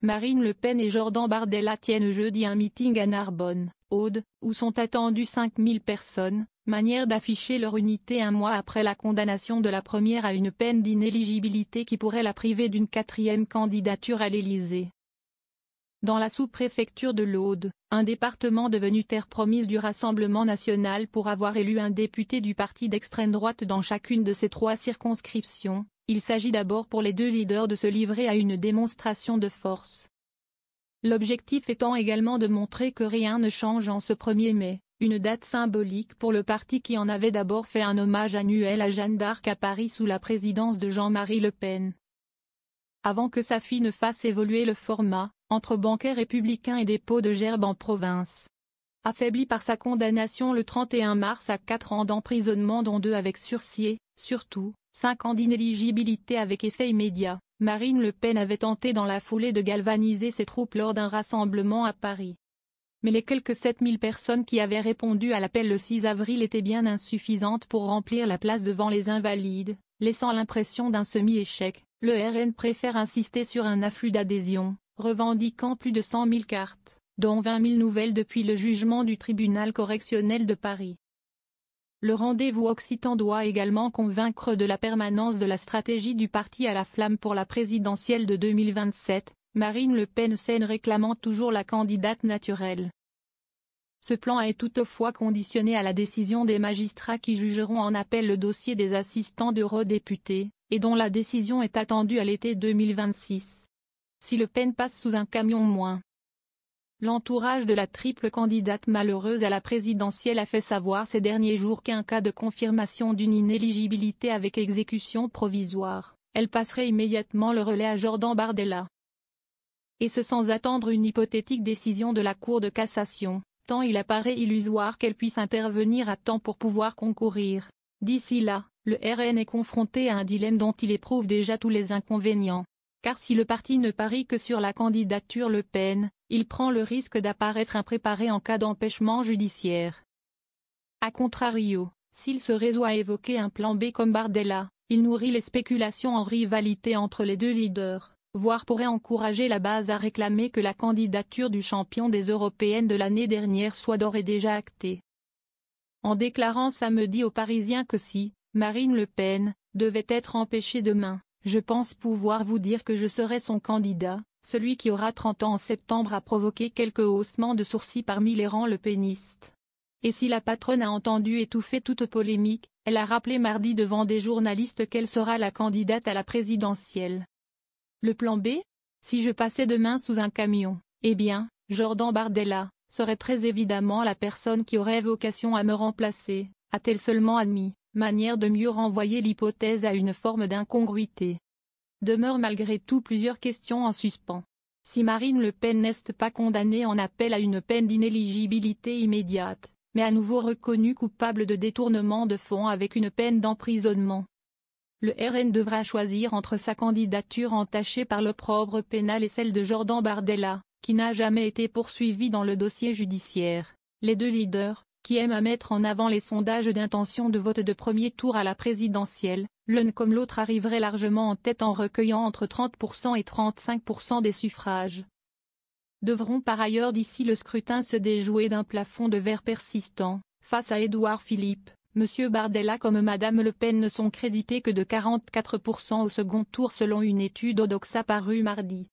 Marine Le Pen et Jordan Bardella tiennent jeudi un meeting à Narbonne, Aude, où sont attendues 5000 personnes, manière d'afficher leur unité un mois après la condamnation de la première à une peine d'inéligibilité qui pourrait la priver d'une 4e candidature à l'Élysée. Dans la sous-préfecture de l'Aude, un département devenu terre promise du Rassemblement national pour avoir élu un député du parti d'extrême droite dans chacune de ses 3 circonscriptions, il s'agit d'abord pour les 2 leaders de se livrer à une démonstration de force. L'objectif étant également de montrer que rien ne change en ce 1er mai, une date symbolique pour le parti qui en avait d'abord fait un hommage annuel à Jeanne d'Arc à Paris sous la présidence de Jean-Marie Le Pen. Avant que sa fille ne fasse évoluer le format, entre banquets républicains et dépôt de gerbes en province. Affaiblie par sa condamnation le 31 mars à 4 ans d'emprisonnement dont 2 avec sursis, surtout, 5 ans d'inéligibilité avec effet immédiat, Marine Le Pen avait tenté dans la foulée de galvaniser ses troupes lors d'un rassemblement à Paris. Mais les quelques 7000 personnes qui avaient répondu à l'appel le 6 avril étaient bien insuffisantes pour remplir la place devant les Invalides, laissant l'impression d'un semi-échec. Le RN préfère insister sur un afflux d'adhésions, revendiquant plus de 100 000 cartes, dont 20 000 nouvelles depuis le jugement du tribunal correctionnel de Paris. Le rendez-vous occitan doit également convaincre de la permanence de la stratégie du parti à la flamme pour la présidentielle de 2027, Marine Le Pen réclamant toujours la candidate naturelle. Ce plan est toutefois conditionné à la décision des magistrats qui jugeront en appel le dossier des assistants d'eurodéputés, et dont la décision est attendue à l'été 2026. Si Le Pen passe sous un camion moins. L'entourage de la triple candidate malheureuse à la présidentielle a fait savoir ces derniers jours qu'en cas de confirmation d'une inéligibilité avec exécution provisoire, elle passerait immédiatement le relais à Jordan Bardella. Et ce sans attendre une hypothétique décision de la Cour de cassation, tant il apparaît illusoire qu'elle puisse intervenir à temps pour pouvoir concourir. D'ici là, le RN est confronté à un dilemme dont il éprouve déjà tous les inconvénients. Car si le parti ne parie que sur la candidature Le Pen, il prend le risque d'apparaître impréparé en cas d'empêchement judiciaire. A contrario, s'il se résout à évoquer un plan B comme Bardella, il nourrit les spéculations en rivalité entre les 2 leaders, voire pourrait encourager la base à réclamer que la candidature du champion des européennes de l'année dernière soit d'ores et déjà actée. En déclarant samedi aux Parisiens que si Marine Le Pen devait être empêchée demain, je pense pouvoir vous dire que je serai son candidat, celui qui aura 30 ans en septembre a provoqué quelques haussements de sourcils parmi les rangs lepénistes. Et si la patronne a entendu étouffer toute polémique, elle a rappelé mardi devant des journalistes qu'elle sera la candidate à la présidentielle. Le plan B? Si je passais demain sous un camion, eh bien, Jordan Bardella serait très évidemment la personne qui aurait vocation à me remplacer, a-t-elle seulement admis, manière de mieux renvoyer l'hypothèse à une forme d'incongruité. Demeurent malgré tout plusieurs questions en suspens. Si Marine Le Pen n'est pas condamnée en appel à une peine d'inéligibilité immédiate, mais à nouveau reconnue coupable de détournement de fonds avec une peine d'emprisonnement, le RN devra choisir entre sa candidature entachée par l'opprobre pénal et celle de Jordan Bardella, qui n'a jamais été poursuivi dans le dossier judiciaire. Les 2 leaders, qui aiment à mettre en avant les sondages d'intention de vote de premier tour à la présidentielle, l'un comme l'autre arriverait largement en tête en recueillant entre 30% et 35% des suffrages. Devront par ailleurs d'ici le scrutin se déjouer d'un plafond de verre persistant, face à Édouard Philippe, M. Bardella comme Mme Le Pen ne sont crédités que de 44% au second tour selon une étude Odoxa parue mardi.